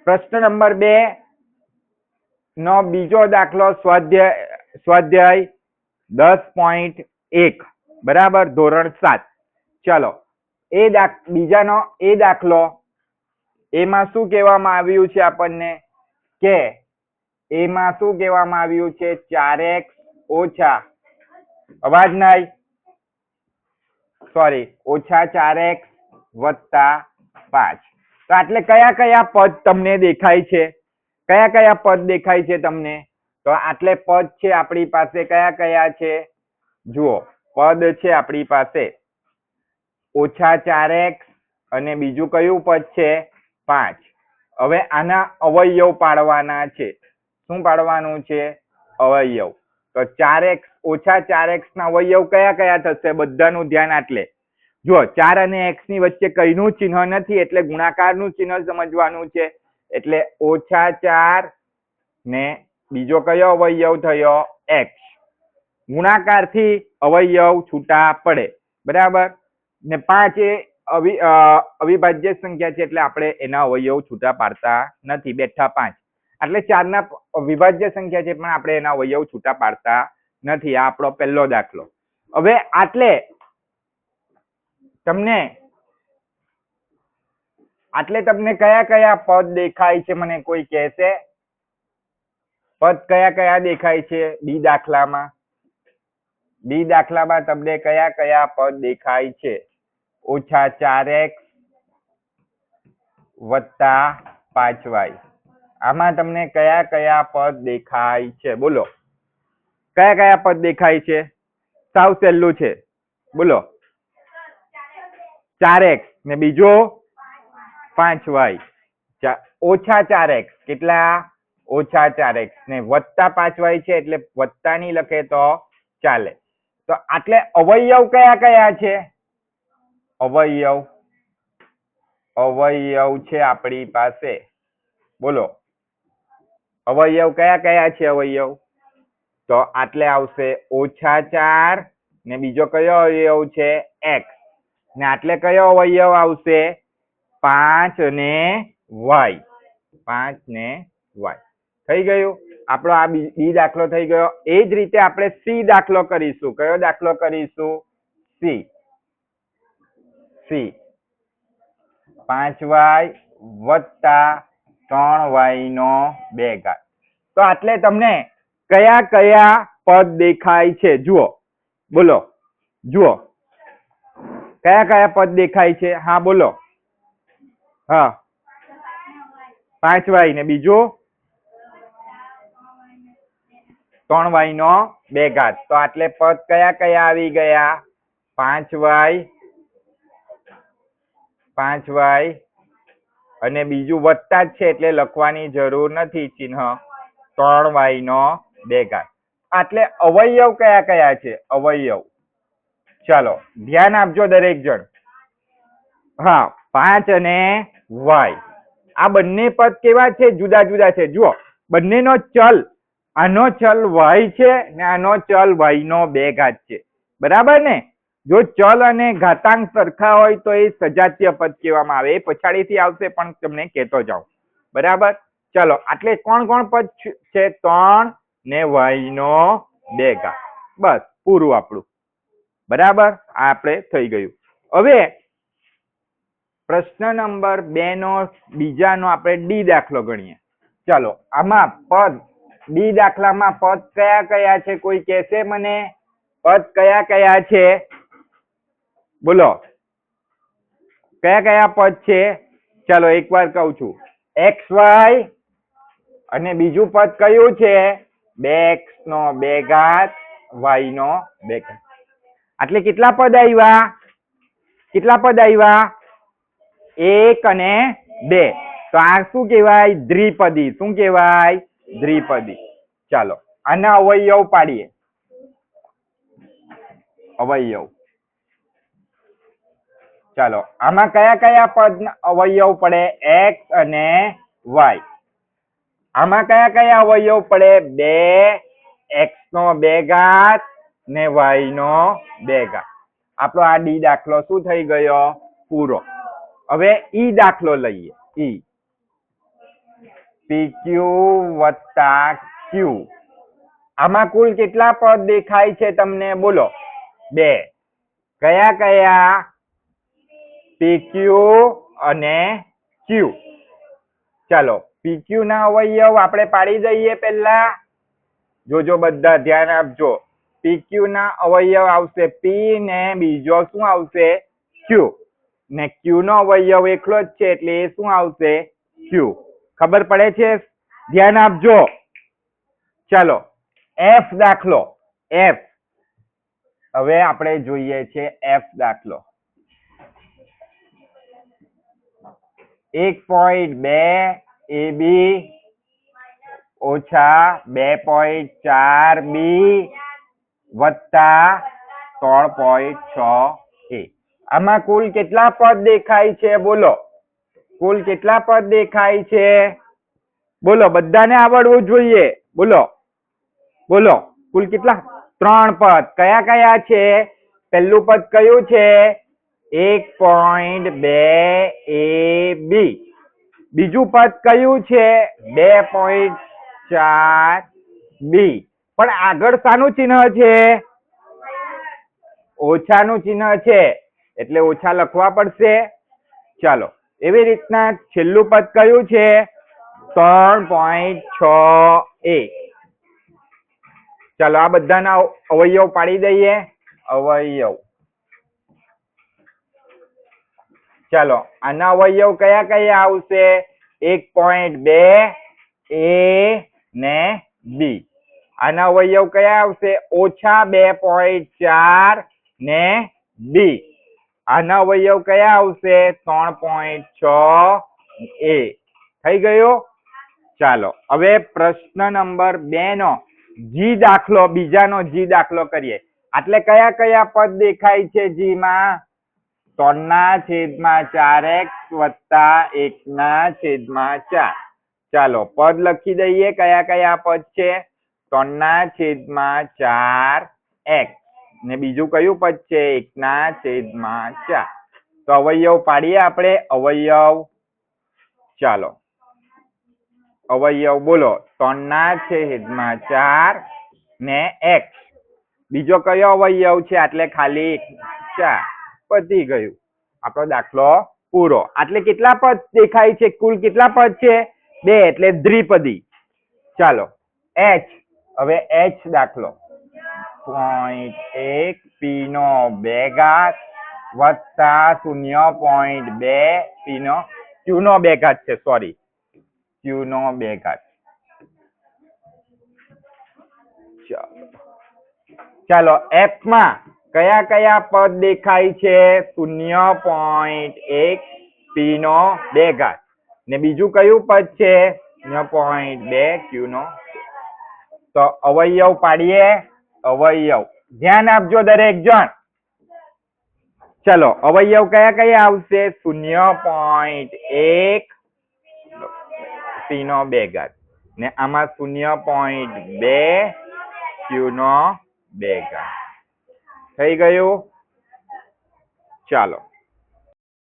પ્રશ્ન નંબર 2 નો બીજો દાખલો સ્વાધ્યાય 10.1 બરાબર, ધોરણ 7. ચલો બીજાનો એ દાખલો, એમાં શું કહેવામાં આવ્યું છે આપણને કે એમાં શું કહેવામાં આવ્યું છે 4x ઓછા અવાજ નહીં સોરી ઓછા 4x વત્તા 5. તો એટલે કયા કયા પદ તમને દેખાય છે? કયા કયા પદ દેખાય છે તમને? તો આટલે પદ છે આપણી પાસે. કયા કયા છે? જુઓ, પદ છે આપણી પાસે ઓછા 4x અને બીજું કયું પદ છે 5. હવે આના અવયવ પાડવાના છે. શું પાડવાનું છે? અવયવ. તો 4x ઓછા 4x ના અવયવ કયા કયા થશે? બધાનું ધ્યાન આટલે જુઓ, 4 અને x ની વચ્ચે કઈનું ચિહ્ન નથી એટલે ગુણાકારનું ચિહ્ન સમજવાનું છે. એટલે ઓછા 4 ને બીજો કયો અવયવ થયો? x. ગુણાકારથી અવયવ છૂટા પડે બરાબર. ને 5 એ અવિભાજ્ય સંખ્યા છે એટલે આપણે એના અવયવ છૂટા પાડતા નથી. બેઠા 5 એટલે 4 ના વિભાજ્ય સંખ્યા છે પણ આપણે એના અવયવ છૂટા પાડતા નથી. આ આપણો પહેલો દાખલો. હવે આટલે તમને કયા કયા પદ દેખાય છે? મને કોઈ કહેશે પદ કયા કયા દેખાય છે બી દાખલામાં? બી દાખલામાં તમને કયા કયા પદ દેખાય છે? ઓછા 4x વત્તા 5y. આમાં તમને કયા કયા પદ દેખાય છે? બોલો, કયા કયા પદ દેખાય છે? સાવ સહેલું છે, બોલો. 4x ને બીજો 5y. ઓછા 4x કેટલા? ઓછા 4x ને વત્તા 5y છે એટલે વત્તાની લખે તો ચાલે. તો આટલે અવયવ કયા કયા છે? અવયવ છે આપણી પાસે. બોલો, અવયવ કયા કયા છે? અવયવ તો આટલે આવશે ઓછા 4 ને બીજો કયો અવયવ છે? x. ને આટલે કયો અવયવ આવશે? 5 ને y. 5 ને y. થઈ ગયું આપણો આ બી દાખલો થઈ ગયો. એ જ રીતે આપણે સી દાખલો કરીશું. કયો દાખલો કરીશું? સી. 5y વત્તા 3y નો 2 ઘાત. તો આટલે તમને કયા કયા પદ દેખાય છે? જુઓ, બોલો, જુઓ કયા કયા પદ દેખાય છે? હા બોલો. હા, 5y ને બીજું 3y નો 2 ઘાત. તો આટલે પદ કયા કયા આવી ગયા? 5y અને બીજું વત્તા જ છે એટલે લખવાની જરૂર નથી ચિહ્ન. 3y નો 2 ઘાત. આટલે અવયવ કયા કયા છે? અવયવ. ચાલો ધ્યાન આપજો દરેક જણ. હા, 5 અને y આ બંને પદ કેવા છે? જુદા જુદા છે. જુઓ, બંનેનો ચલ, આનો ચલ y છે ને આનો ચલ y નો 2 ઘાત છે. બરાબર ને? જો ચલ અને ઘાતાંક સરખા હોય તો એ સજાતીય પદ કહેવામાં આવે. એ પછાડીથી આવશે પણ તમને કહેતો જાઉં. બરાબર. ચલો આટલે કોણ કોણ પદ છે? 3 ને y નો 2 ઘાત. બસ પૂરું આપણું. બરાબર, આ આપણે થઈ ગયું. હવે પ્રશ્ન નંબર 2 નો બીજાનો આપણે ડી દાખલો ગણીએ. ચાલો આમાં પદ ડી દાખલામાં પદ કયા કયા છે? કોઈ કહેશે મને પદ કયા કયા છે? બોલો, કયા કયા પદ છે? ચાલો એકવાર કહું છું. xy અને બીજું પદ કયું છે? 2x નો 2 ઘાત y નો 2 ઘાત. એટલે કેટલા પદ આવ્યા? કેટલા પદ આવ્યા? 1 અને 2. તો આ શું કહેવાય? દ્વિપદી. શું કહેવાય? દ્વિપદી. ચાલો આના અવયવ પાડીએ. અવયવ. ચાલો આમાં કયા કયા પદ અવયવ પડે? x અને y. આમાં કયા કયા અવયવ પડે? 2x નો 2 ઘાત ને y નો 2 ઘાત. આપણો આ ડી દાખલો શું થઈ ગયો? પૂરો. હવે ઈ દાખલો લઈએ. ઈ PQ વત્તા Q. આમાં કુલ કેટલા પદ દેખાય છે તમને? બોલો. 2. કયા કયા? PQ અને Q. ચાલો PQ ના અવયવ આપણે પાડી દઈએ પહેલા. જોજો બધા ધ્યાન આપજો. PQ ના અવયવ આવશે P ને બીજો શું આવશે? Q. ને Q નો અવયવ એકલો જ છે એટલે એ શું આવશે? Q. ખબર પડે છે? ધ્યાન આપજો. ચાલો F દાખલો. F. હવે આપણે જોઈએ છે F દાખલો. 1.2 AB ઓછા 2.4 B વત્તા 3.6 A. આમાં કુલ કેટલા પદ દેખાય છે? બોલો. કુલ કેટલા પદ દેખાય છે? બોલો. બધાને આવડવું જોઈએ. બોલો. બોલો. કુલ કેટલા? 3 પદ. કયા કયા છે? પહેલું પદ કયું છે? 1.2 AB. બીજું પદ કયું છે? 2.4 B. પણ આગળ શાનું ચિહ્ન છે? ઓછાનું ચિહ્ન છે એટલે ઓછા લખવા પડશે. ચાલો એવી રીતના છેલ્લું પદ કયું છે? 3.6 A. ચાલો આ બધાના અવયવ પાડી દઈએ. અવયવ. ચાલો આના અવયવ કયા કયા આવશે? 1.2 A ને B. આના અવયવ કયા આવશે? ઓછા 2.4 ને B. આના અવયવ કયા આવશે? 3.6 A. થઈ ગયો? ચાલો હવે પ્રશ્ન નંબર 2 નો G દાખલો, બીજાનો G દાખલો કરીએ. એટલે કયા કયા પદ દેખાય છે G માં? 3/4x વત્તા 1/4. ચાલો પદ લખી દઈએ. કયા કયા પદ છે? 3/4x ને બીજું કયું પદ છે? 1/4. તો અવયવ પાડીએ આપણે. અવયવ. ચાલો અવયવ બોલો. 3/4 ને x. બીજો કયો અવયવ છે? એટલે ખાલી 4. પતી ગયું. આપણો દાખલો પૂરો. એટલે કેટલા પદ દેખાય છે? કુલ કેટલા પદ છે? 2 એટલે દ્વિપદી. ચાલો h. હવે h દાખલો. 0.1 P નો 2 ઘાત વત્તા 0.2 P નો Q નો 2 ઘાત છે. સોરી, Q નો 2 ઘાત. ચાલો F માં કયા કયા પદ દેખાય છે? 0.1 P નો 2 ઘાત ને બીજું કયું પદ છે? 0.2 Q નો. તો અવયવ પાડીએ. અવયવ. ધ્યાન આપજો દરેક જણ. ચલો અવયવ કયા કયા આવશે? 0.1 P નો 2 ઘાત ને આમાં 0.2 Q નો 2 ઘાત. થઈ ગયું? ચાલો